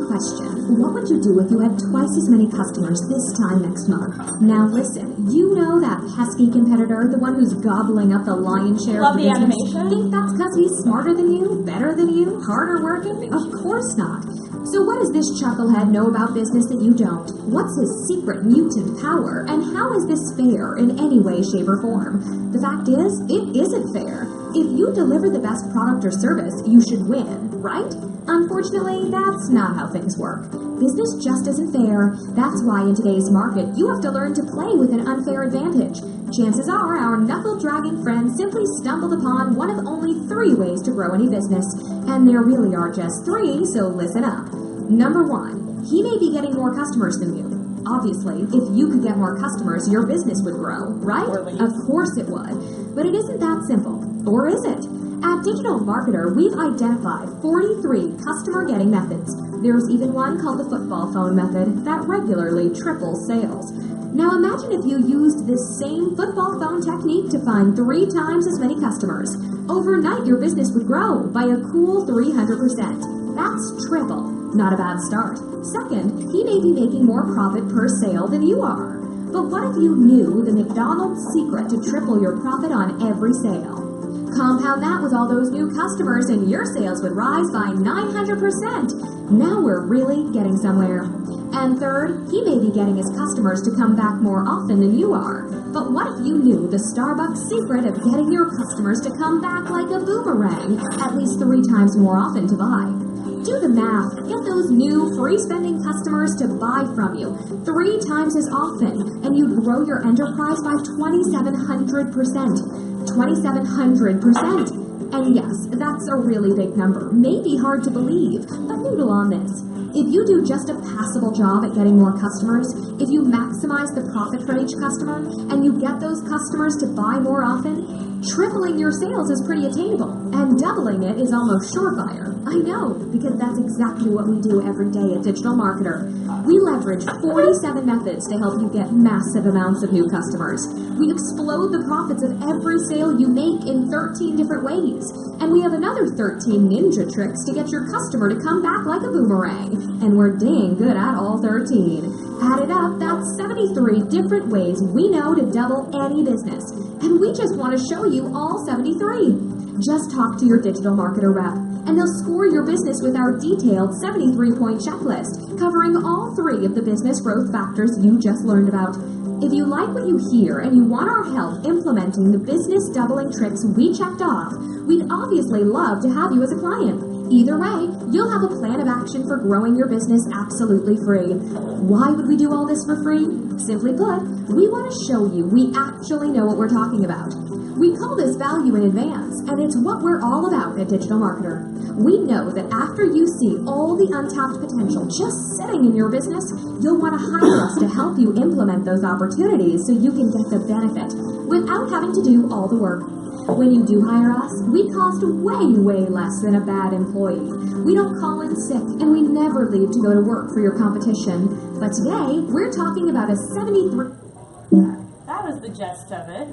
question. What would you do if you had twice as many customers this time next month? Now listen, you know that pesky competitor, the one who's gobbling up the lion's share of the business? Animation? Think that's because he's smarter than you, better than you, harder working? Of course not. So what does this chucklehead know about business that you don't? What's his secret mutant power? And how is this fair in any way, shape, or form? The fact is, it isn't fair. If you deliver the best product or service, you should win, right? Unfortunately, that's not how things work. Business just isn't fair. That's why in today's market, you have to learn to play with an unfair advantage. Chances are our knuckle-dragging friend simply stumbled upon one of only 3 ways to grow any business. And there really are just 3, so listen up. Number 1, he may be getting more customers than you. Obviously, if you could get more customers, your business would grow, right? Of course it would. But it isn't that simple. Or is it? At Digital Marketer, we've identified 43 customer-getting methods. There's even one called the football phone method that regularly triples sales. Now imagine if you used this same football phone technique to find 3 times as many customers. Overnight, your business would grow by a cool 300%. That's triple. Not a bad start. Second, he may be making more profit per sale than you are. But what if you knew the McDonald's secret to triple your profit on every sale? Compound that with all those new customers and your sales would rise by 900%. Now we're really getting somewhere. And third, he may be getting his customers to come back more often than you are. But what if you knew the Starbucks secret of getting your customers to come back like a boomerang at least 3 times more often to buy? Do the math. Get those new free-spending customers to buy from you 3 times as often, and you'd grow your enterprise by 2,700%. 2,700%. And yes, that's a really big number. Maybe hard to believe, but noodle on this. If you do just a passable job at getting more customers, if you maximize the profit from each customer, and you get those customers to buy more often, tripling your sales is pretty attainable, and doubling it is almost surefire. I know, because that's exactly what we do every day at Digital Marketer. We leverage 47 methods to help you get massive amounts of new customers. We explode the profits of every sale you make in 13 different ways. And we have another 13 ninja tricks to get your customer to come back like a boomerang. And we're dang good at all 13. Added up, that's 73 different ways we know to double any business. And we just want to show you all 73. Just talk to your digital marketer rep, and they'll score your business with our detailed 73-point checklist, covering all 3 of the business growth factors you just learned about. If you like what you hear and you want our help implementing the business doubling tricks we checked off, we'd obviously love to have you as a client. Either way, you'll have a plan of action for growing your business absolutely free. Why would we do all this for free? Simply put, we want to show you we actually know what we're talking about. We call this value in advance, and it's what we're all about at Digital Marketer. We know that after you see all the untapped potential just sitting in your business, you'll want to hire us to help you implement those opportunities so you can get the benefit without having to do all the work. When you do hire us, we cost way, way less than a bad employee. We don't call in sick, and we never leave to go to work for your competition. But today, we're talking about a 73... That was the gist of it.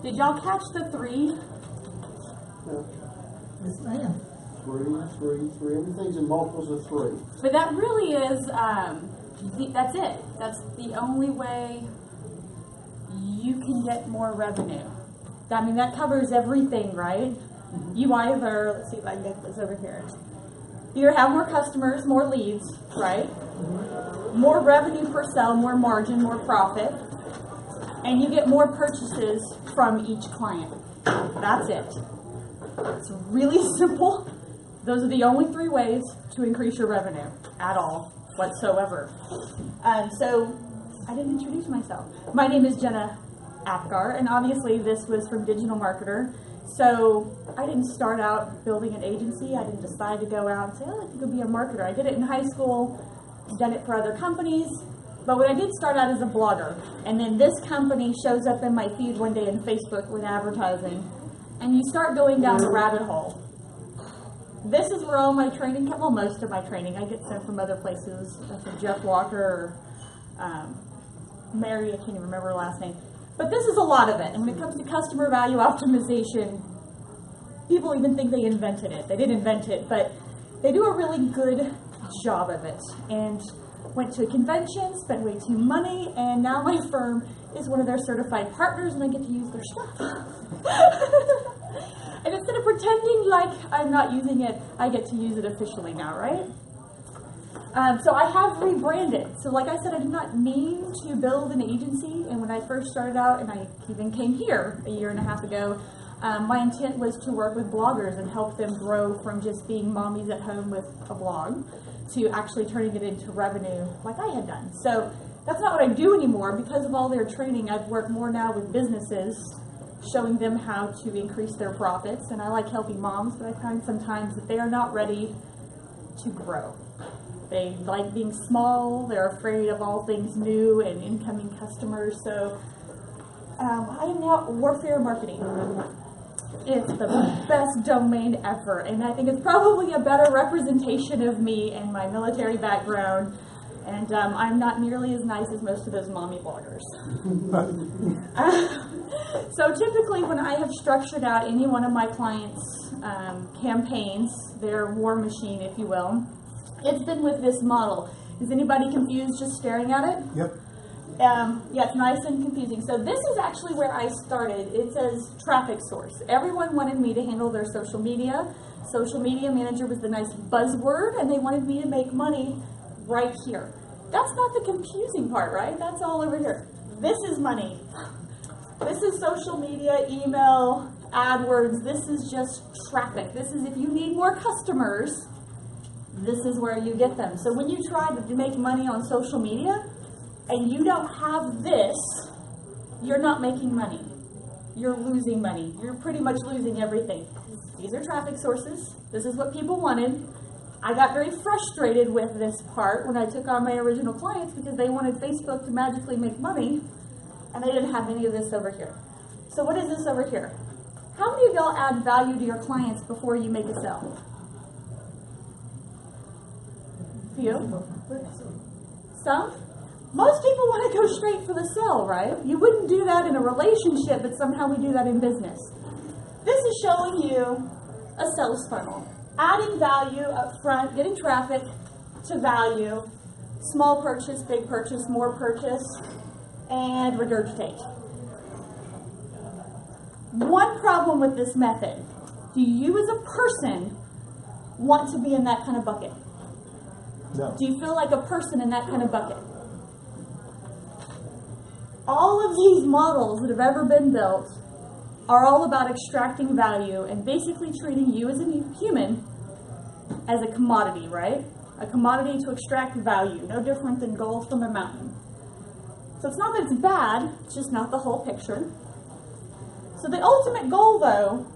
Did y'all catch the 3? Yes, ma'am. 3. Everything's in multiples of 3. But that really is, that's it. That's the only way you can get more revenue. I mean, that covers everything, right? You either, let's see if I can get this over here. You either have more customers, more leads, right? More revenue per sale, more margin, more profit. And you get more purchases from each client. That's it. It's really simple. Those are the only 3 ways to increase your revenue at all, whatsoever. So, I didn't introduce myself. My name is Jena Apgar, and obviously this was from Digital Marketer. So, I didn't start out building an agency. I didn't decide to go out and say, oh, I think I'll be a marketer. I did it in high school, done it for other companies. But when I did start out as a blogger, and then this company shows up in my feed one day in Facebook with advertising, and you start going down the rabbit hole. This is where all my training comes, well, most of my training. I get sent from other places, from Jeff Walker, or Mary, I can't even remember her last name. But this is a lot of it. And when it comes to customer value optimization, people even think they invented it. They didn't invent it, but they do a really good job of it. And went to a convention, spent way too money, and now my firm is one of their certified partners and I get to use their stuff. And instead of pretending like I'm not using it, I get to use it officially now, right? So I have rebranded. So like I said, I did not mean to build an agency, and when I first started out, and I even came here a year and a half ago, my intent was to work with bloggers and help them grow from just being mommies at home with a blog to actually turning it into revenue like I had done. So that's not what I do anymore. Because of all their training, I've worked more now with businesses, showing them how to increase their profits. And I like helping moms, but I find sometimes that they are not ready to grow. They like being small, they're afraid of all things new and incoming customers. So I am now Warfare Marketing. It's the best domain ever, and I think it's probably a better representation of me and my military background, and I'm not nearly as nice as most of those mommy bloggers. So typically when I have structured out any one of my clients' campaigns, their war machine, if you will, it's been with this model. Is anybody confused just staring at it? Yep. Yeah, it's nice and confusing. So this is actually where I started. It says traffic source. Everyone wanted me to handle their social media. Social media manager was the nice buzzword, and they wanted me to make money right here. That's not the confusing part, right? That's all over here. This is money. This is social media, email, AdWords. This is just traffic. This is if you need more customers, this is where you get them. So when you try to make money on social media, and you don't have this, you're not making money. You're losing money. You're pretty much losing everything. These are traffic sources. This is what people wanted. I got very frustrated with this part when I took on my original clients because they wanted Facebook to magically make money, and they didn't have any of this over here. So what is this over here? How many of y'all add value to your clients before you make a sale? Few? Some? Most people want to go straight for the sale, right? You wouldn't do that in a relationship, but somehow we do that in business. This is showing you a sales funnel. Adding value up front, getting traffic to value, small purchase, big purchase, more purchase, and regurgitate. One problem with this method. Do you as a person want to be in that kind of bucket? No. Do you feel like a person in that kind of bucket? All of these models that have ever been built are all about extracting value and basically treating you as a human as a commodity, right? A commodity to extract value, no different than gold from a mountain. So it's not that it's bad, it's just not the whole picture. So the ultimate goal, though,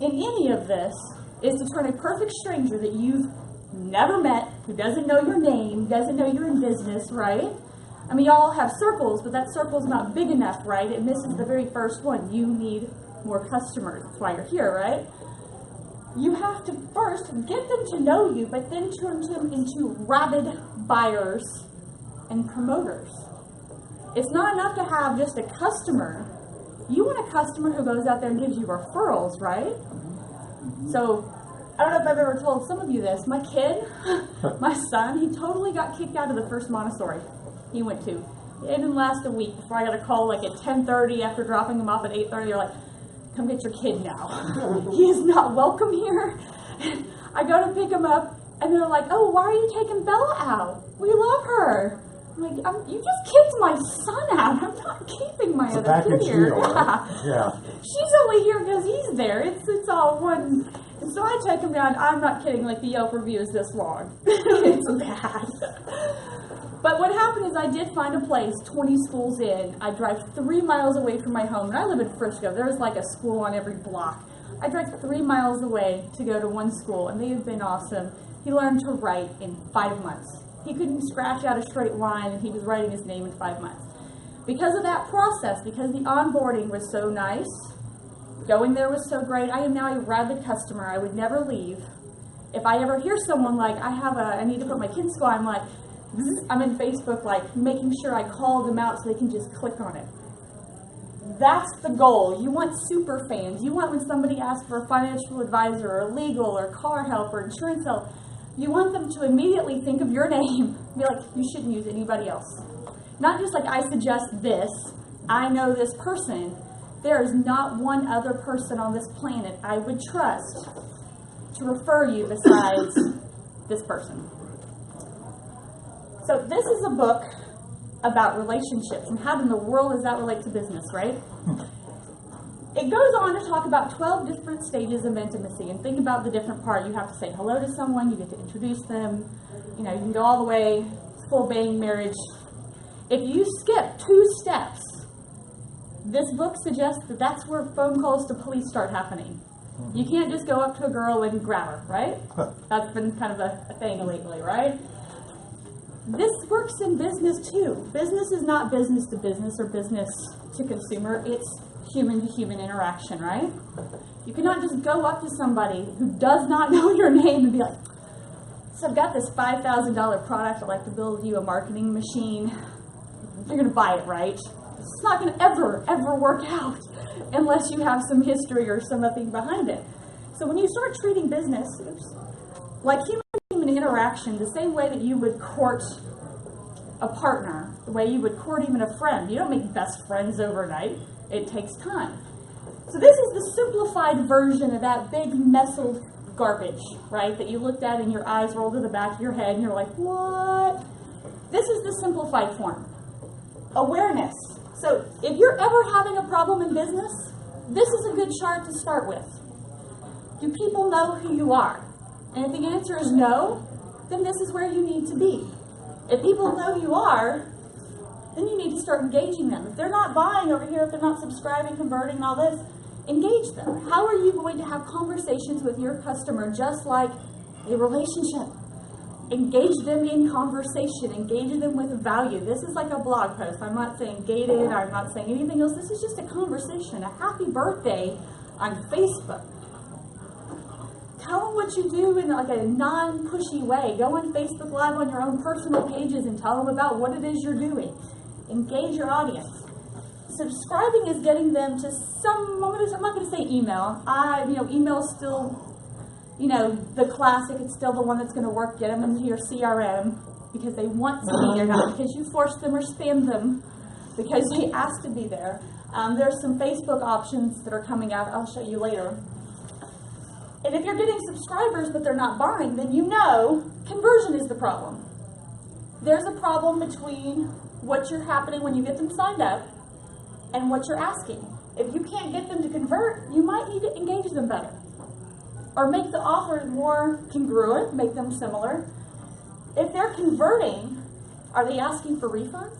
in any of this, is to turn a perfect stranger that you've never met, who doesn't know your name, doesn't know you're in business, right? I mean, y'all have circles, but that circle's not big enough, right? It misses the very first one. You need more customers. That's why you're here, right? You have to first get them to know you, but then turn them into rabid buyers and promoters. It's not enough to have just a customer. You want a customer who goes out there and gives you referrals, right? So, I don't know if I've ever told some of you this. My kid, my son, he totally got kicked out of the first Montessori he went to. It didn't last a week before I got a call like at 10:30 after dropping him off at 8:30. They're like, come get your kid now. He is not welcome here. I go to pick him up, and they're like, oh, why are you taking Bella out? We love her. I'm like, you just kicked my son out. I'm not keeping my other kid here. Yeah. She's only here because he's there. It's all one. And so I take him down. I'm not kidding. Like, the Yelp review is this long. It's bad. But what happened is I did find a place 20 schools in. I drive 3 miles away from my home. And I live in Frisco. There's like a school on every block. I drive 3 miles away to go to one school, and they have been awesome. He learned to write in 5 months. He couldn't scratch out a straight line, and he was writing his name in 5 months. Because of that process, because the onboarding was so nice, going there was so great, I am now a rabid customer. I would never leave. If I ever hear someone like, I need to put my kid in school, I'm like, I'm in Facebook, like, making sure I call them out so they can just click on it. That's the goal. You want super fans. You want when somebody asks for a financial advisor or legal or car help or insurance help, You want them to immediately think of your name, be like, you shouldn't use anybody else. Not just like, I suggest this, I know this person. There is not one other person on this planet I would trust to refer you besides this person. So this is a book about relationships and how in the world does that relate to business, right? It goes on to talk about 12 different stages of intimacy, and think about the different part. You have to say hello to someone, you get to introduce them, you can go all the way, full bang marriage. If you skip 2 steps, this book suggests that that's where phone calls to police start happening. You can't just go up to a girl and grab her, right? That's been kind of a thing lately, right? This works in business too. Business is not business to business or business to consumer. It's human to human interaction, right? You cannot just go up to somebody who does not know your name and be like, so I've got this $5,000 product. I'd like to build you a marketing machine. You're going to buy it, right? It's not going to ever work out unless you have some history or something behind it. So when you start treating business like human interaction, the same way that you would court a partner, the way you would court even a friend, you don't make best friends overnight. It takes time. So this is the simplified version of that big mess of garbage, right, that you looked at and your eyes rolled to the back of your head and you're like, what? This is the simplified form. Awareness. So if you're ever having a problem in business, this is a good chart to start with. Do people know who you are? And if the answer is no, then this is where you need to be. If people know who you are, then you need to start engaging them. If they're not buying over here, if they're not subscribing, converting, all this, engage them. How are you going to have conversations with your customer just like a relationship? Engage them in conversation. Engage them with value. This is like a blog post. I'm not saying gated. I'm not saying anything else. This is just a conversation. A happy birthday on Facebook. Tell them what you do in like a non-pushy way. Go on Facebook Live on your own personal pages and tell them about what it is you're doing. Engage your audience. Subscribing is getting them to some, I'm not going to say email. Email's still, the classic. It's still the one that's going to work. Get them into your CRM because they want to be there, not because you force them or spam them, because they asked to be there. There's some Facebook options that are coming out. I'll show you later. And if you're getting subscribers but they're not buying, then conversion is the problem. There's a problem between what's happening when you get them signed up and what you're asking. If you can't get them to convert, you might need to engage them better. Or make the offer more congruent, make them similar. If they're converting, are they asking for refunds?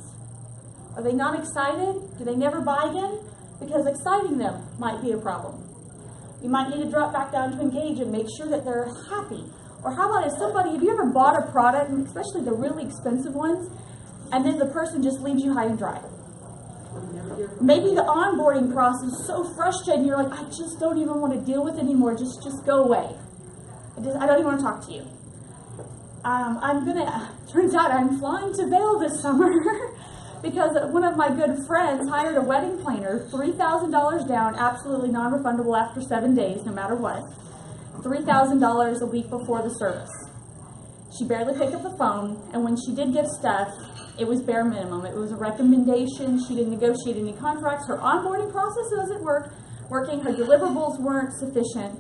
Are they not excited? Do they never buy again? Because exciting them might be a problem. You might need to drop back down to engage and make sure that they're happy. Or how about have you ever bought a product, and especially the really expensive ones, and then the person just leaves you high and dry? Maybe the onboarding process is so frustrating, you're like, I just don't even want to deal with it anymore, just go away. I don't even want to talk to you. Turns out I'm flying to Vail this summer because one of my good friends hired a wedding planner, $3,000 down, absolutely non-refundable after 7 days, no matter what. $3,000 a week before the service. She barely picked up the phone, and when she did give stuff, it was bare minimum. It was a recommendation. She didn't negotiate any contracts. Her onboarding process wasn't working. Her deliverables weren't sufficient.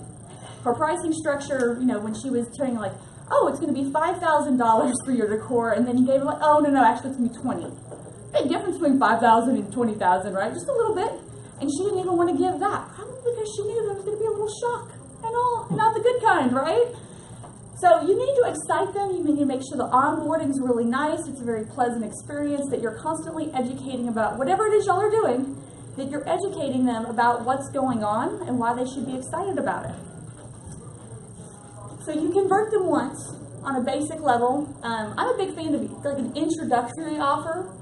Her pricing structure, when she was telling like, oh, it's going to be $5,000 for your decor, and then you gave her like, oh, no, actually it's going to be $20,000. Big difference between $5,000 and $20,000, right? Just a little bit. And she didn't even want to give that, probably because she knew there was going to be a little shock and all, not the good kind, right? So you need to excite them. You need to make sure the onboarding is really nice. It's a very pleasant experience, that you're constantly educating about whatever it is y'all are doing, that you're educating them about what's going on and why they should be excited about it. So you convert them once on a basic level. I'm a big fan of like an introductory offer.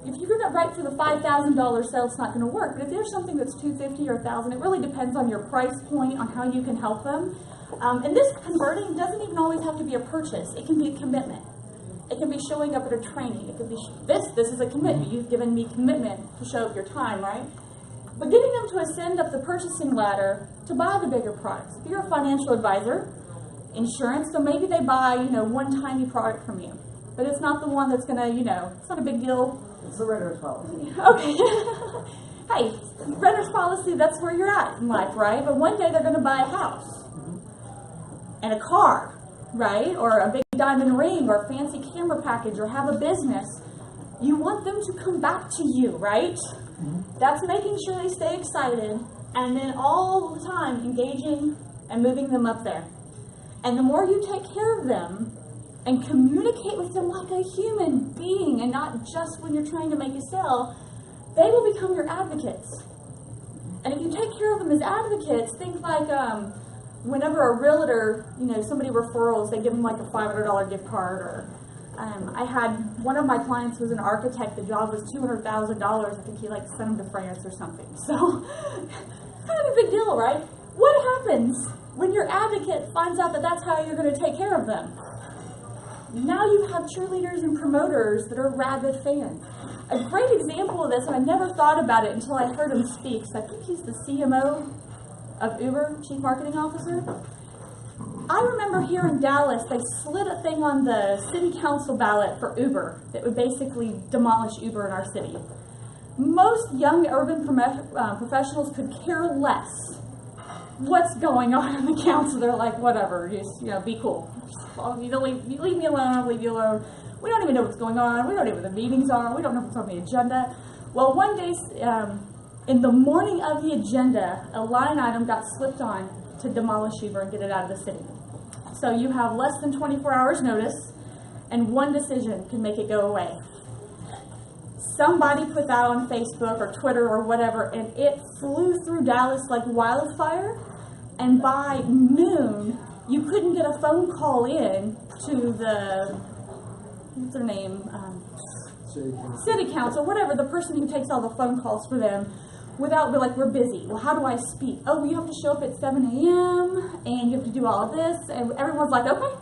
If you're not right for the $5,000 sale, it's not going to work. But if there's something that's $250 or $1,000, it really depends on your price point, on how you can help them. And this converting doesn't even always have to be a purchase. It can be a commitment. It can be showing up at a training. It could be this is a commitment. You've given me commitment to show up your time, right? But getting them to ascend up the purchasing ladder to buy the bigger products. If you're a financial advisor Insurance, so maybe they buy, one tiny product from you. But it's not the one that's going to, it's not a big deal. It's the renter's policy. Okay. Hey, renter's policy, that's where you're at in life, right? But one day they're going to buy a house and a car, right? Or a big diamond ring or a fancy camera package or have a business. You want them to come back to you, right? That's making sure they stay excited and then all the time engaging and moving them up there. And the more you take care of them and communicate with them like a human being and not just when you're trying to make a sale, they will become your advocates. And if you take care of them as advocates, think like whenever a realtor, somebody referrals, they give them like a $500 gift card. Or I had one of my clients was an architect. The job was $200,000. I think he sent him to France or something. So kind of a big deal, right? What happens when your advocate finds out that that's how you're going to take care of them? Now you have cheerleaders and promoters that are rabid fans. A great example of this, and I never thought about it until I heard him speak, so I think he's the CMO of Uber, Chief Marketing Officer. I remember here in Dallas, they slid a thing on the city council ballot for Uber that would basically demolish Uber in our city. Most young urban professionals could care less what's going on in the council. They're like, whatever, just be cool. You leave me alone, I'll leave you alone. We don't even know what's going on. We don't know what the meetings are. We don't know what's on the agenda. Well, one day, in the morning of the agenda, a line item got slipped on to demolish Uber and get it out of the city. So you have less than 24 hours notice, and one decision can make it go away. Somebody put that on Facebook or Twitter or whatever, and it flew through Dallas like wildfire. And by noon, you couldn't get a phone call in to the, what's their name? City council, whatever, the person who takes all the phone calls for them, without being like, we're busy. Well, how do I speak? Oh, well, you have to show up at 7 a.m. and you have to do all of this. And everyone's like, okay.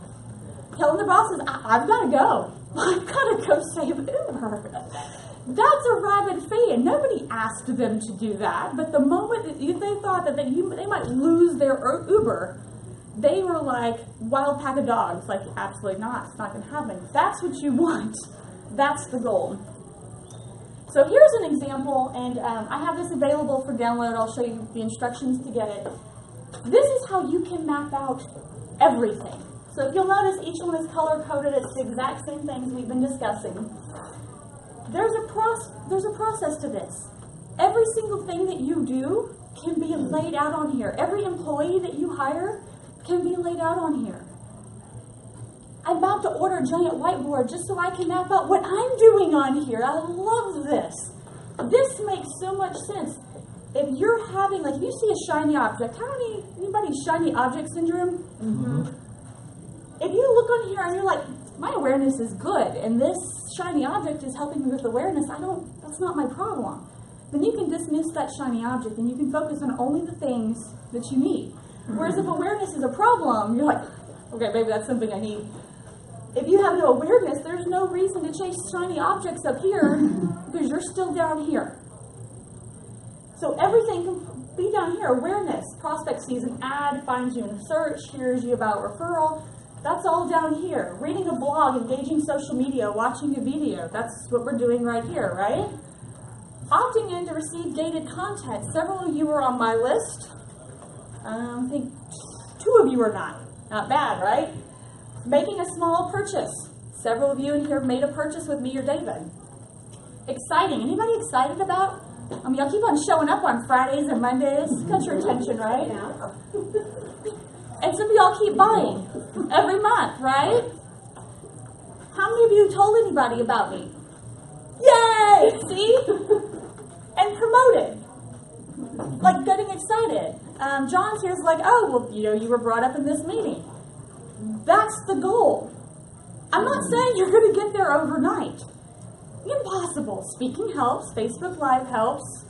Telling their bosses, I've got to go. I've got to go save Uber. That's a rabid fan. Nobody asked them to do that. But the moment that they thought that they might lose their Uber, they were like wild pack of dogs. Like, absolutely not. It's not going to happen. That's what you want. That's the goal. So here's an example, and I have this available for download. I'll show you the instructions to get it. This is how you can map out everything. So if you'll notice, each one is color-coded. It's the exact same things we've been discussing. There's a process to this. Every single thing that you do can be laid out on here. Every employee that you hire can be laid out on here. I'm about to order a giant whiteboard just so I can map out what I'm doing on here. I love this. This makes so much sense. If you're having, like, if you see a shiny object, anybody shiny object syndrome? Mm-hmm. If you look on here and you're like, my awareness is good, and this shiny object is helping me with awareness, that's not my problem. Then you can dismiss that shiny object and you can focus on only the things that you need. Whereas if awareness is a problem, you're like, okay, maybe that's something I need. If you have no awareness, there's no reason to chase shiny objects up here because you're still down here. So everything can be down here. Awareness, prospect sees an ad, finds you in a search, hears you about referral. That's all down here. Reading a blog, engaging social media, watching a video. That's what we're doing right here, right? Opting in to receive gated content. Several of you are on my list. I think 2 of you are not. Not bad, right? Making a small purchase. Several of you in here made a purchase with me or David. Exciting. Anybody excited about? Y'all keep on showing up on Fridays and Mondays. Got your attention, right? Yeah. And some of y'all keep buying every month, right? How many of you told anybody about me? Yay! See? And promoted. Like getting excited. John's here's like, oh, well, you were brought up in this meeting. That's the goal. I'm not saying you're going to get there overnight. Impossible. Speaking helps. Facebook Live helps.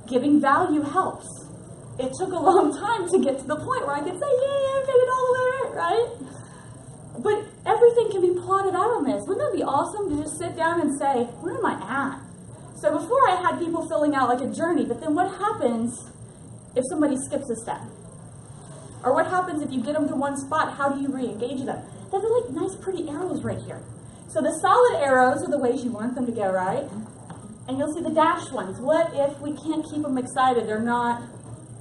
Giving value helps. It took a long time to get to the point where I could say, yay, I made it all the way right? But everything can be plotted out on this. Wouldn't that be awesome to just sit down and say, where am I at? So before I had people filling out like a journey, but then what happens if somebody skips a step? Or what happens if you get them to one spot? How do you re-engage them? They're like nice, pretty arrows right here. So the solid arrows are the ways you want them to go, right? And you'll see the dashed ones. What if we can't keep them excited? They're not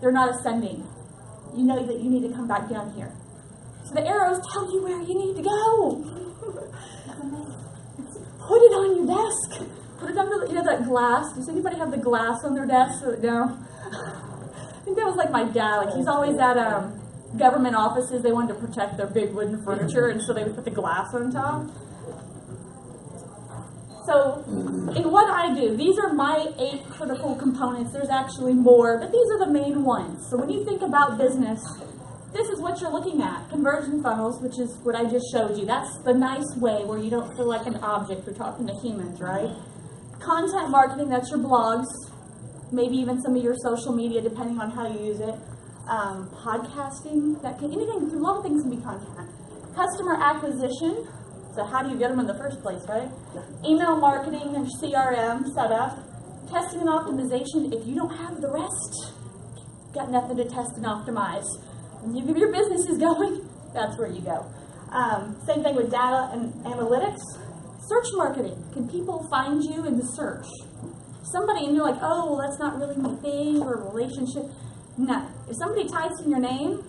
ascending. You know that you need to come back down here. So the arrows tell you where you need to go. Put it on your desk. Put it under that glass. Does anybody have the glass on their desk? No. I think that was like my dad. Like he's always at government offices. They wanted to protect their big wooden furniture, and so they would put the glass on top. So in what I do, these are my 8 critical components. There's actually more, but these are the main ones. So when you think about business, this is what you're looking at. Conversion funnels, which is what I just showed you. That's the nice way where you don't feel like an object. You're talking to humans, right? Content marketing, that's your blogs. Maybe even some of your social media, depending on how you use it. Podcasting, anything, a lot of things can be content. Customer acquisition. So how do you get them in the first place, right? Email marketing and CRM setup. Testing and optimization. If you don't have the rest, you've got nothing to test and optimize. When your business is going, that's where you go. Same thing with data and analytics. Search marketing. Can people find you in the search? Somebody, and you're like, oh, well, that's not really my thing or relationship. No. If somebody types in your name,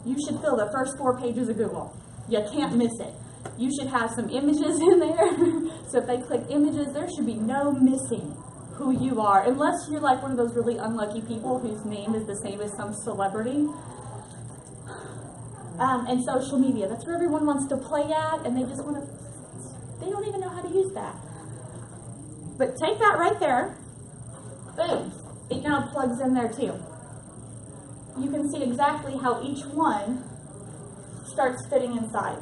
you should fill the first 4 pages of Google. You can't miss it. You should have some images in there. So if they click images, there should be no missing who you are. Unless you're like one of those really unlucky people whose name is the same as some celebrity. And social media. That's where everyone wants to play at, and they just want to, they don't even know how to use that. But take that right there. Boom. It now plugs in there too. You can see exactly how each one starts fitting inside.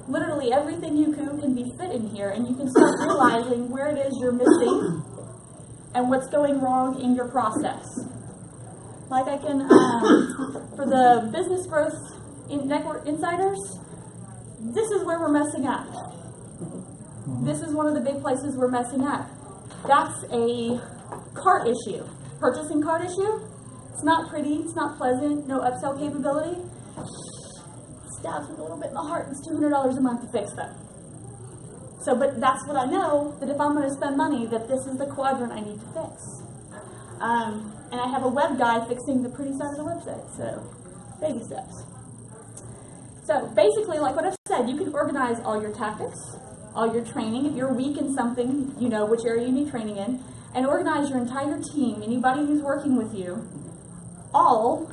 Literally everything you can be fit in here, and you can start realizing where it is you're missing and what's going wrong in your process. Like I can, for the business growth network insiders, this is where we're messing up. This is one of the big places we're messing up. That's a cart issue. Purchasing cart issue. It's not pretty, it's not pleasant, no upsell capability. Stabs me a little bit in the heart, and it's $200 a month to fix them. So, but that's what I know, that if I'm going to spend money, that this is the quadrant I need to fix. And I have a web guy fixing the pretty side of the website, so baby steps. So basically, like what I've said, you can organize all your tactics, all your training. If you're weak in something, you know which area you need training in, and organize your entire team, anybody who's working with you, all,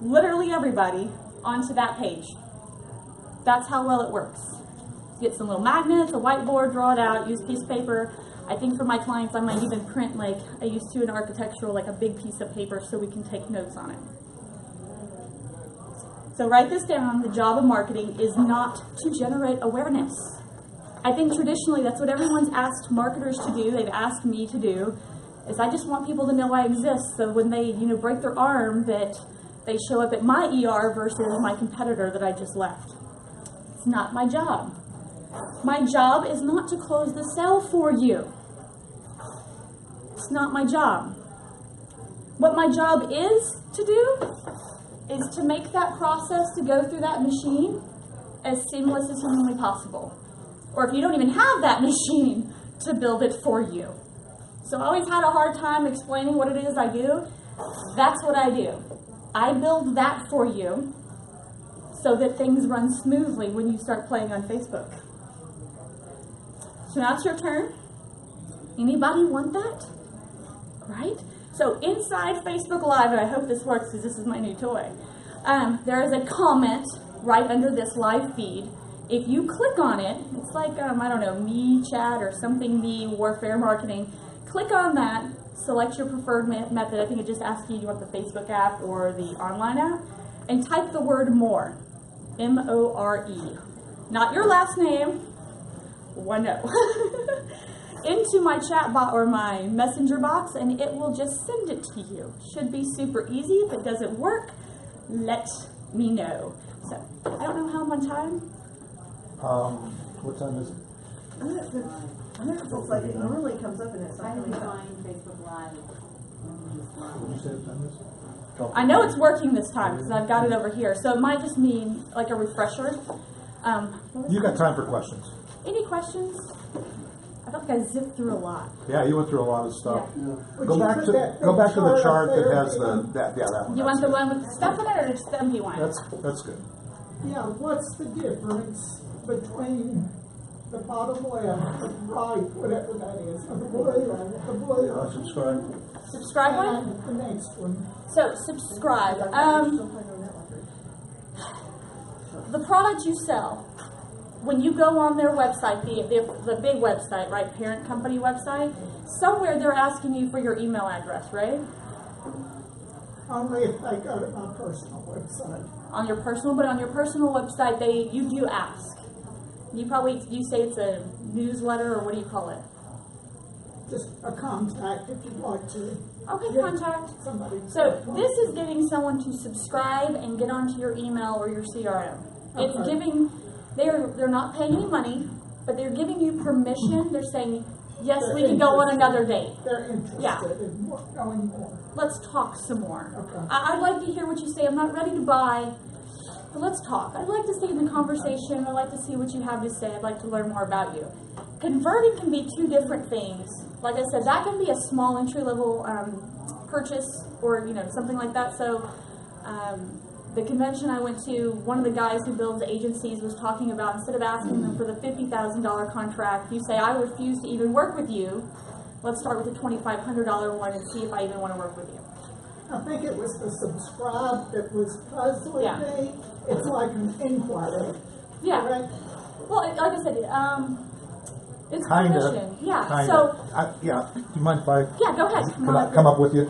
literally everybody, onto that page. That's how well it works. Get some little magnets, a whiteboard, draw it out, use a piece of paper. I think for my clients, I might even print, like I used to in architectural, like a big piece of paper so we can take notes on it. So write this down. The job of marketing is not to generate awareness. I think traditionally that's what everyone's asked marketers to do. They've asked me to do. Is I just want people to know I exist, so when they, break their arm, that they show up at my ER versus my competitor that I just left. It's not my job. My job is not to close the sale for you. It's not my job. What my job is to do is to make that process to go through that machine as seamless as humanly possible. Or if you don't even have that machine, to build it for you. So I always had a hard time explaining what it is I do. That's what I do. I build that for you so that things run smoothly when you start playing on Facebook. So now it's your turn. Anybody want that? Right? So inside Facebook Live, and I hope this works because this is my new toy, there is a comment right under this live feed. If you click on it, it's like, I don't know, me chat or something, me warfare marketing. Click on that, select your preferred method. I think it just asks you, do you want the Facebook app or the online app? And type the word more, M-O-R-E. Not your last name, one O. Into my chat bot or my messenger box, and it will just send it to you. Should be super easy. If it doesn't work, let me know. So, I don't know how I'm on time. What time is it? I know it looks like it normally comes up and it's How not do we coming up. find Facebook Live? Would you say it's done this? I know it's working this time because I've got it over here. So it might just mean like a refresher. You got time for questions? Any questions? I felt like I zipped through a lot. Yeah, you went through a lot of stuff. Yeah. Go back to the chart that has that one. You want the one with the stuff in it or just the empty one? That's good. Yeah, what's the difference between the bottom left and right, whatever that is, the blue, Subscribe. Subscribe one? and the next one? So subscribe. The product you sell, when you go on their website, the big website, right, parent company website, somewhere they're asking you for your email address, right? Only if they go to my personal website. On your personal, but on your personal website, you do ask. You say it's a newsletter, or what do you call it? Just a contact if you'd like to. Okay, get contact. somebody. So this is getting someone to subscribe and get onto your email or your CRM. It's Okay. giving, they're not paying you money, but they're giving you permission. They're saying, yes, They're we can go on interested. another date. They're interested Yeah. in knowing more. Let's talk some more. Okay. I'd like to hear what you say. I'm not ready to buy, but let's talk. I'd like to stay in the conversation. I'd like to see what you have to say. I'd like to learn more about you. Converting can be two different things. Like I said, that can be a small entry-level purchase or something like that. So the convention I went to, one of the guys who builds agencies was talking about, instead of asking them for the $50,000 contract, you say, I refuse to even work with you. Let's start with the $2,500 one and see if I even want to work with you. I think it was the subscribe that was puzzling Yeah. me. It's like an inquiry. Yeah. Correct? Well, like I said, it's Kinda. permission. Yeah. Kinda. So, Yeah. Do you mind if I yeah, go ahead. can I come up with you?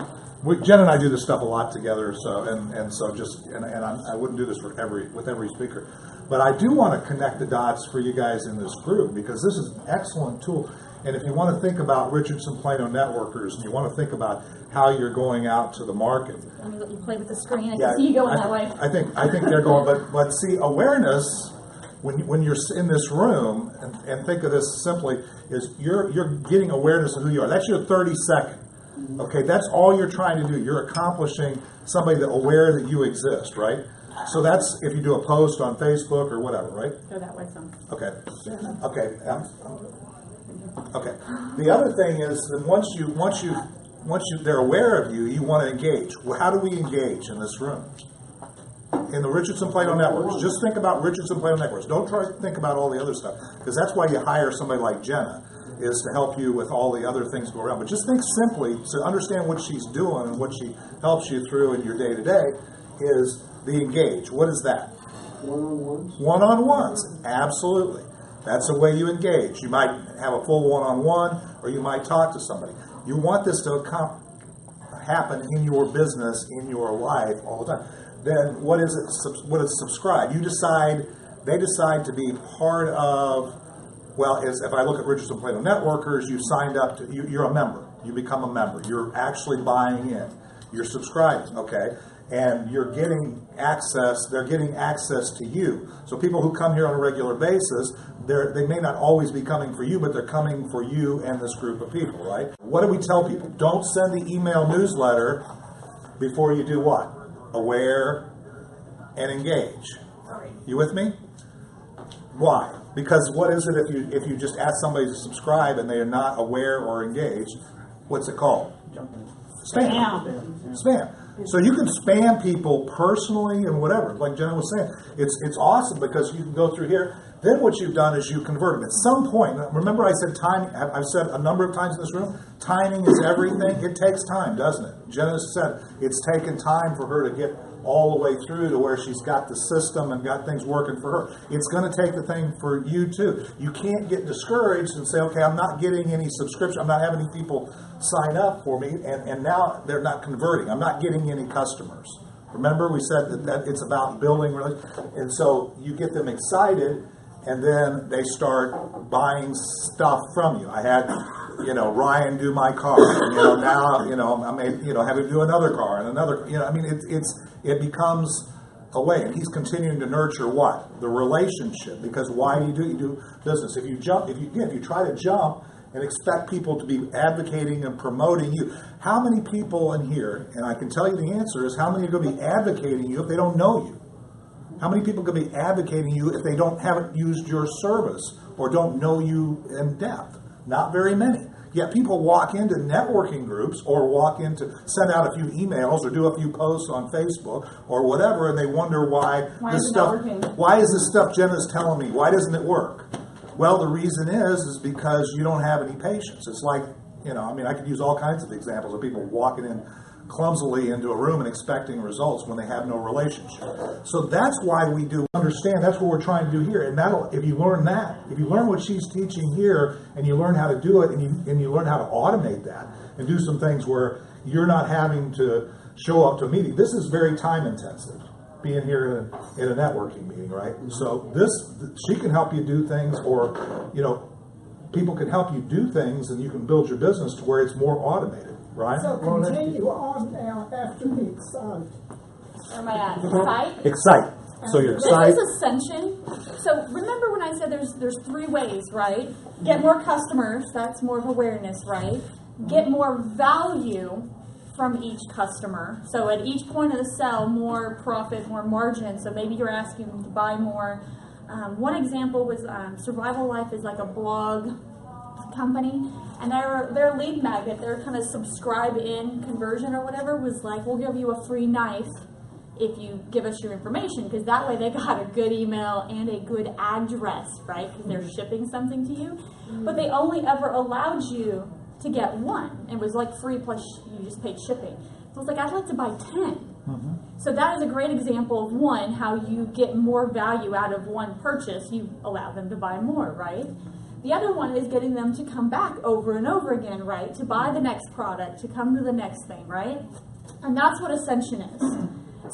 Jen and I do this stuff a lot together, so I wouldn't do this with every speaker, but I do want to connect the dots for you guys in this group because this is an excellent tool. And if you want to think about Richardson Plano networkers, and you want to think about how you're going out to the market, Let me let you play with the screen. I can see you going that way. I think they're going, but see, awareness. When you're in this room, and think of this simply, is you're getting awareness of who you are. That's your 30-second. Okay, that's all you're trying to do. You're accomplishing somebody that aware that you exist, right? So that's if you do a post on Facebook or whatever, right? Go that way some. Okay. Okay. Okay. The other thing is that once they're aware of you, you want to engage. Well, how do we engage in this room? In the Richardson Plano networks. Just think about Richardson Plano networks. Don't try to think about all the other stuff, because that's why you hire somebody like Jena, is to help you with all the other things go around. But just think simply, to understand what she's doing and what she helps you through in your day-to-day, is the engage. What is that? One-on-ones. One-on-ones. Absolutely. That's the way you engage. You might have a full one-on-one, or you might talk to somebody. You want this to happen in your business, in your life, all the time. Then what is it? What is subscribe? They decide to be part of. Well, if I look at Richardson Plano Networkers, you signed up to. You're a member. You become a member. You're actually buying in. You're subscribing. Okay, and you're getting access. They're getting access to you. So people who come here on a regular basis, they may not always be coming for you, but they're coming for you and this group of people, right? What do we tell people? Don't send the email newsletter before you do what? Aware and engage. You with me? Why? Because what is it if you just ask somebody to subscribe and they are not aware or engaged? What's it called? Spam. Spam. So you can spam people personally and whatever. Like Jenna was saying, it's awesome because you can go through here. Then what you've done is you convert them. At some point, remember I said time. I've said a number of times in this room, timing is everything. It takes time, doesn't it? Jenna said it's taken time for her to get all the way through to where she's got the system and got things working for her. It's going to take the thing for you too. You can't get discouraged and say, okay, I'm not getting any subscription. I'm not having any people sign up for me, and now they're not converting. I'm not getting any customers. Remember we said that it's about building relationships. And so you get them excited, and then they start buying stuff from you. I had, Ryan do my car. And, now, I may, have him do another car and another. I mean, it becomes away, and he's continuing to nurture what? The relationship. Because why do you do business? If you try to jump and expect people to be advocating and promoting you, how many people in here, and I can tell you the answer is, how many are going to be advocating you if they don't know you? How many people are going to be advocating you if they haven't used your service or don't know you in depth? Not very many. Yet people walk into networking groups or send out a few emails or do a few posts on Facebook or whatever, and they wonder why is this stuff Jena's telling me, why doesn't it work? Well, the reason is because you don't have any patience. It's like, I could use all kinds of examples of people walking in clumsily into a room and expecting results when they have no relationship. So that's why we do understand. That's what we're trying to do here. And if you learn what she's teaching here, and you learn how to do it, and you learn how to automate that and do some things where you're not having to show up to a meeting. This is very time intensive, being here in a networking meeting, right? So she can help you do things, or people can help you do things, and you can build your business to where it's more automated. Right? So continue on now after the excite. Where am I at? Excite? Excite. So you're excited. This is ascension. So remember when I said there's three ways, right? Get more customers. That's more of awareness, right? Get more value from each customer. So at each point of the sell, more profit, more margin. So maybe you're asking them to buy more. One example was Survival Life is like a blog company, and their lead magnet, their kind of subscribe in conversion or whatever was like, we'll give you a free knife if you give us your information, because that way they got a good email and a good address, right? Because they're shipping something to you. But they only ever allowed you to get one. It was like free plus you just paid shipping. So it's like, I'd like to buy 10. So that is a great example of one, how you get more value out of one purchase. You allow them to buy more, right? The other one is getting them to come back over and over again, right? To buy the next product, to come to the next thing, right? And that's what ascension is.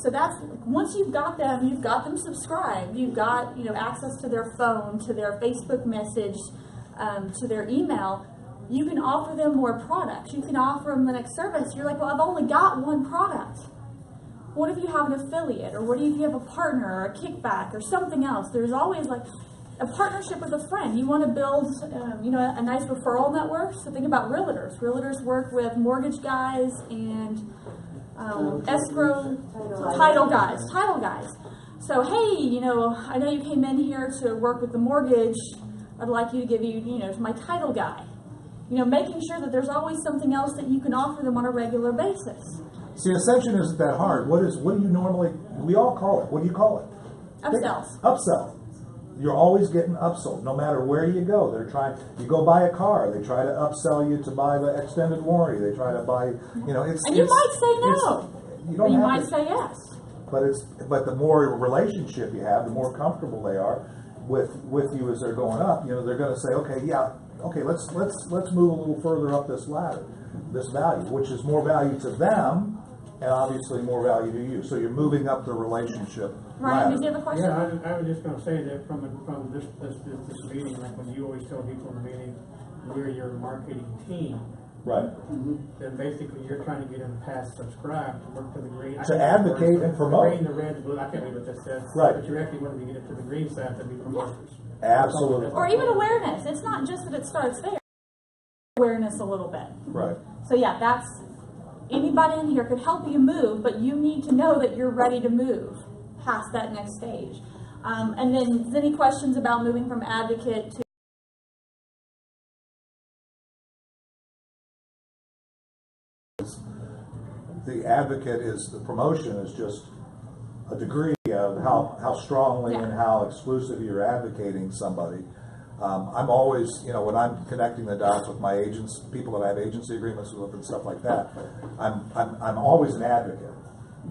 So that's, once you've got them subscribed, you've got, access to their phone, to their Facebook message, to their email, you can offer them more products. You can offer them the next service. You're like, well, I've only got one product. What if you have an affiliate? Or what if you have a partner or a kickback or something else? There's always like a partnership with a friend. You want to build, a nice referral network. So think about realtors. Realtors work with mortgage guys and escrow, title guys. So hey, I know you came in here to work with the mortgage. I'd like you to give you, my title guy. Making sure that there's always something else that you can offer them on a regular basis. See, ascension isn't that hard. What do you normally? We all call it. What do you call it? Upsells. Upsell. You're always getting upsold, no matter where you go. You go buy a car, they try to upsell you to buy the extended warranty. They try to buy, And you might say no. You might say yes. But the more relationship you have, the more comfortable they are with you as they're going up. They're going to say, okay, let's move a little further up this ladder, this value, which is more value to them, and obviously more value to you. So you're moving up the relationship. Ryan, did you have a question? Yeah, I was just going to say that from this meeting, like when you always tell people in the meeting, we're your marketing team. Right. Then basically you're trying to get them past subscribe to work to the green. To advocate and promote. The green, the red, the blue, I can't read what that says. Right. But you actually want to get it to the green side to be promoters. Absolutely. Or even awareness. It's not just that it starts there. Awareness a little bit. Right. So yeah, that's, anybody in here could help you move, but you need to know that you're ready to move past that next stage. And then any questions about moving from advocate to the advocate is, the promotion is just a degree of how strongly and how exclusive you're advocating somebody. I'm always, when I'm connecting the dots with my agents, people that I have agency agreements with and stuff like that, I'm always an advocate,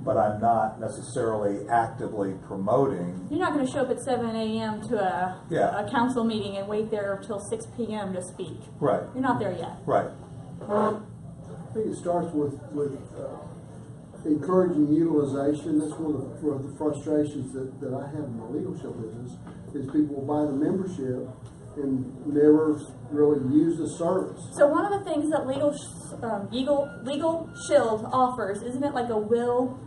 but I'm not necessarily actively promoting. You're not going to show up at 7 a.m. to a council meeting and wait there until 6 p.m. to speak. Right. You're not there yet. Right. I think it starts with encouraging utilization. That's one of the frustrations that I have in the legal show business, is people will buy the membership and never really use the service. So one of the things that Legal Shield offers, isn't it like a will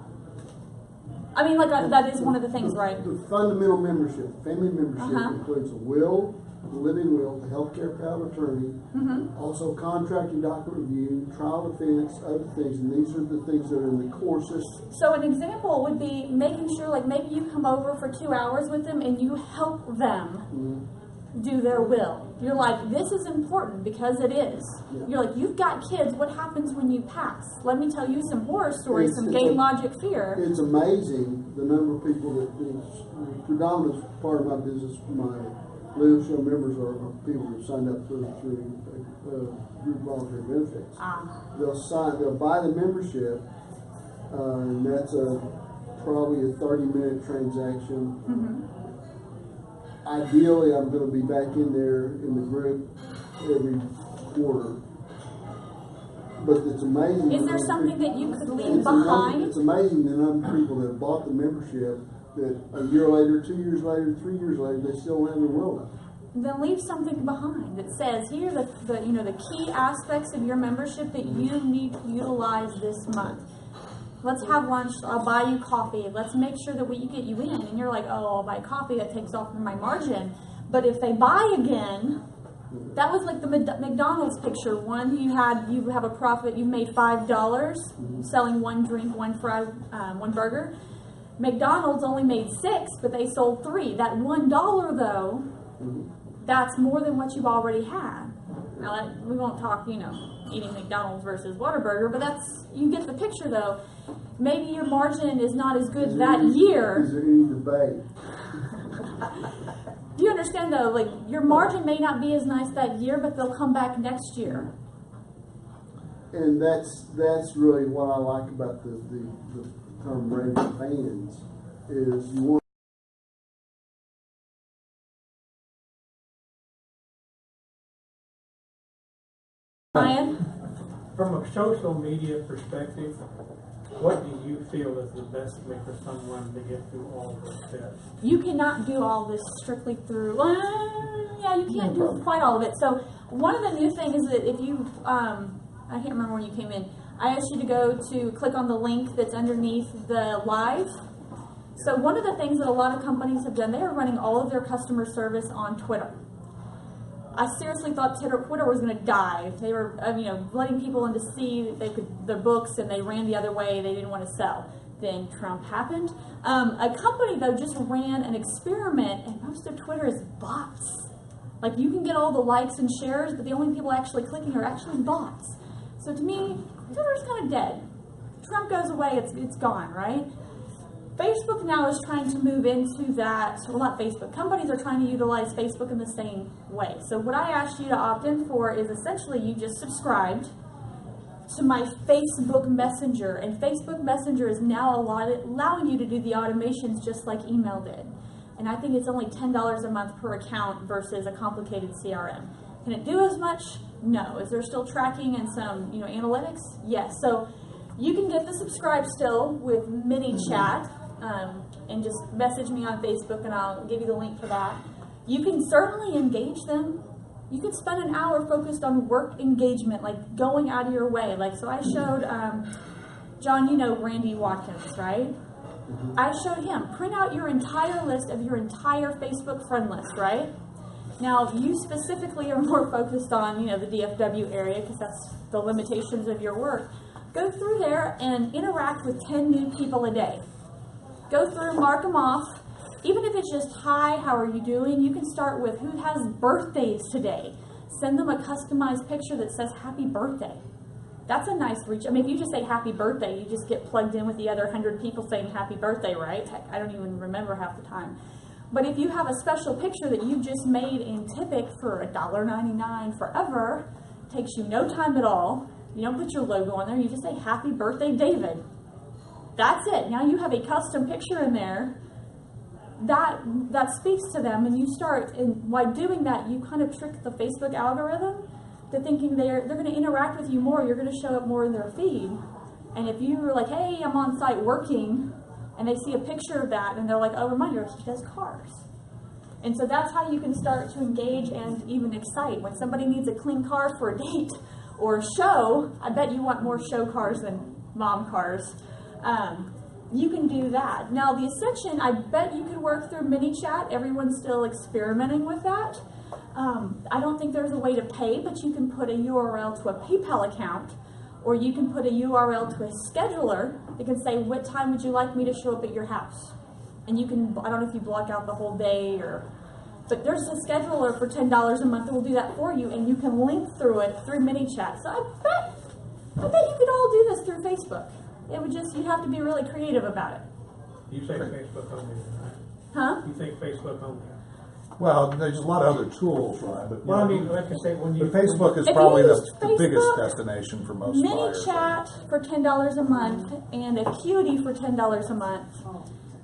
I mean, like that is one of the things, right? The fundamental membership, family membership Uh-huh. includes a will, the living will, the healthcare power of attorney, also contracting document review, trial defense, other things, and these are the things that are in the core system. So an example would be making sure, like maybe you come over for 2 hours with them and you help them do their will. You're like, this is important because it is. Yeah. You're like, you've got kids. What happens when you pass? Let me tell you some horror stories, some game logic fear. It's amazing the number of people that, the predominant part of my business, my leadership members are people who signed up through group voluntary benefits. They'll buy the membership, and that's probably a 30-minute transaction. Ideally, I'm going to be back in there in the group every quarter. But it's amazing. Is there something that you could leave behind? It's amazing the number of people that have bought the membership that a year later, 2 years later, 3 years later, they still have their will done. Then leave something behind that says, here are the key aspects of your membership that you need to utilize this month. Let's have lunch, I'll buy you coffee, let's make sure that we get you in. And you're like, oh, I'll buy coffee, that takes off my margin. But if they buy again, that was like the McDonald's picture. One, you have a profit, you've made $5 selling one drink, one fry, one burger. McDonald's only made $6, but they sold 3. That $1 though, that's more than what you've already had. Now, we won't talk, eating McDonald's versus Whataburger, but you get the picture though. Maybe your margin is not as good that year. Is there any debate? Do you understand though, like your margin may not be as nice that year, but they'll come back next year. And that's really what I like about the term raving fans is you want Ryan? From a social media perspective, what do you feel is the best way for someone to get through all the steps? You cannot do all this strictly through, you can't do quite all of it. So one of the new things is that if you, I can't remember when you came in, I asked you to go to click on the link that's underneath the live. So one of the things that a lot of companies have done, they are running all of their customer service on Twitter. I seriously thought Twitter was going to die. They were, letting people in to see their books, and they ran the other way. They didn't want to sell. Then Trump happened. A company though just ran an experiment, and most of Twitter is bots. Like you can get all the likes and shares, but the only people actually clicking are actually bots. So to me, Twitter's kind of dead. Trump goes away, it's gone, right? Facebook now is trying to move into that, well not Facebook, companies are trying to utilize Facebook in the same way. So what I asked you to opt in for is essentially you just subscribed to my Facebook Messenger, and Facebook Messenger is now allowing you to do the automations just like email did. And I think it's only $10 a month per account versus a complicated CRM. Can it do as much? No. Is there still tracking and some analytics? Yes. So you can get the subscribe still with mini chat. And just message me on Facebook and I'll give you the link for that. You can certainly engage them. You could spend an hour focused on work engagement, like going out of your way. Like, so I showed, John, Randy Watkins, right? I showed him, print out your entire list of your entire Facebook friend list, right? Now, you specifically are more focused on, the DFW area because that's the limitations of your work. Go through there and interact with 10 new people a day. Go through, mark them off. Even if it's just, hi, how are you doing? You can start with who has birthdays today. Send them a customized picture that says happy birthday. That's a nice reach. I mean, if you just say happy birthday, you just get plugged in with the other 100 people saying happy birthday, right? Heck, I don't even remember half the time. But if you have a special picture that you just made in Typic for $1.99 forever, takes you no time at all. You don't put your logo on there. You just say happy birthday, David. That's it. Now you have a custom picture in there that speaks to them, and you start, and by doing that, you kind of trick the Facebook algorithm to thinking they're going to interact with you more. You're going to show up more in their feed. And if you were like, hey, I'm on site working, and they see a picture of that, and they're like, oh, reminder, he does cars. And so that's how you can start to engage and even excite. When somebody needs a clean car for a date or a show, I bet you want more show cars than mom cars. you can do that. Now the Ascension, I bet you could work through ManyChat. Everyone's still experimenting with that. I don't think there's a way to pay, but you can put a URL to a PayPal account, or you can put a URL to a scheduler that can say, what time would you like me to show up at your house? And you can, I don't know if you block out the whole day, but there's a scheduler for $10 a month that will do that for you, and you can link through it through ManyChat. So I bet you could all do this through Facebook. It would just, you'd have to be really creative about it. You say Facebook only, right? Huh? You think Facebook only? Well, there's a lot of other tools, right? But, Well, I mean, like I say, when you... but Facebook is If you probably use the biggest Facebook, destination for most buyers. ManyChat for $10 a month, and Acuity for $10 a month,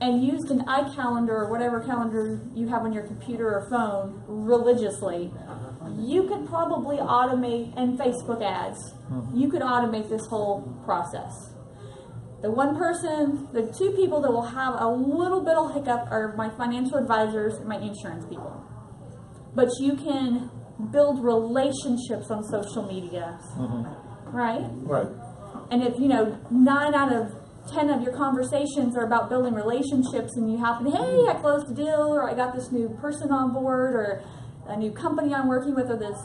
and used an iCalendar or whatever calendar you have on your computer or phone religiously, you could probably automate, and Facebook ads, you could automate this whole process. The two people that will have a little bit of hiccup are my financial advisors and my insurance people. But you can build relationships on social media, right? Right. And if, 9 out of 10 of your conversations are about building relationships, and you happen, hey, I closed a deal, or I got this new person on board, or a new company I'm working with, or this,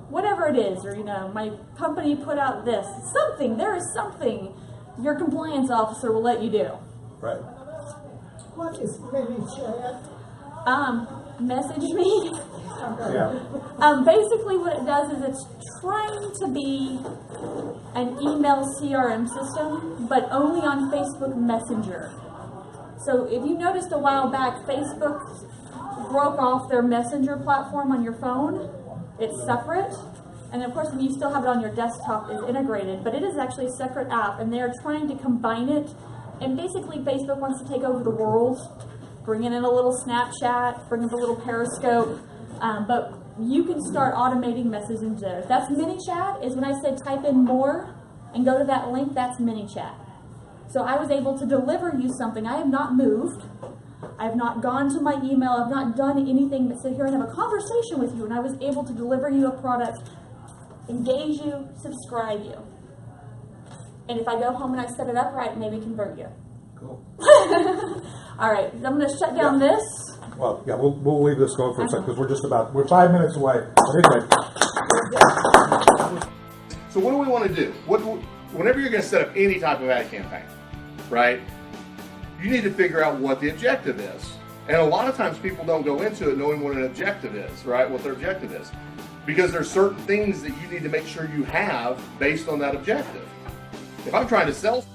whatever it is, or, my company put out this, there is something your compliance officer will let you do. Right. What is ManyChat? Message me. Yeah. Basically what it does is it's trying to be an email CRM system, but only on Facebook Messenger. So if you noticed a while back, Facebook broke off their Messenger platform on your phone. It's separate. And of course, when you still have it on your desktop, it's integrated, but it is actually a separate app, and they're trying to combine it. And basically, Facebook wants to take over the world, bringing in a little Snapchat, bring up a little Periscope, but you can start automating messages there. That's ManyChat, is when I said type in more and go to that link, that's ManyChat. So I was able to deliver you something. I have not moved. I have not gone to my email. I've not done anything but sit here and have a conversation with you, and I was able to deliver you a product, engage you, subscribe you. And if I go home and I set it up right, maybe convert you. Cool. All right, I'm going to shut down this. Well, yeah, we'll leave this going for a second because we're 5 minutes away. But anyway. So what do we want to do? Whenever you're going to set up any type of ad campaign, right, you need to figure out what the objective is. And a lot of times people don't go into it knowing what an objective is, right, what their objective is. Because there's certain things that you need to make sure you have based on that objective. If I'm trying to sell